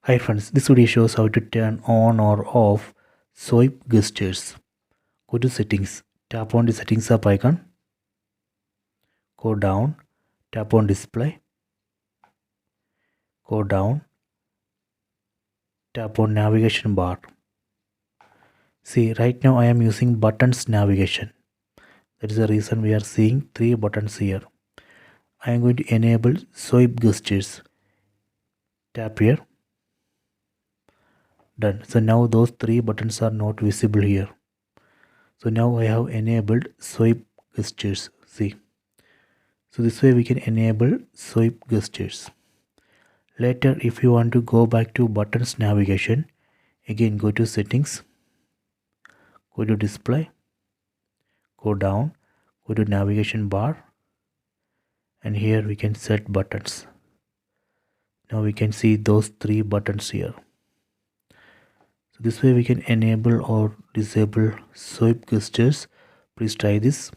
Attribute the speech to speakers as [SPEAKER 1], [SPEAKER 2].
[SPEAKER 1] Hi friends, this video shows how to turn on or off swipe gestures. Go to settings, tap on the settings up icon, go down, tap on display, go down, tap on navigation bar. See, right now I am using buttons navigation. That is the reason we are seeing 3 buttons here. I am going to enable swipe gestures. Tap here. Done. So now those 3 buttons are not visible here. So now I have enabled swipe gestures. See. So this way we can enable swipe gestures. Later, if you want to go back to buttons navigation, again go to settings, go to display, go down, go to navigation bar, and here we can set buttons. Now we can see those 3 buttons here. So this way we can enable or disable swipe gestures. Please try this.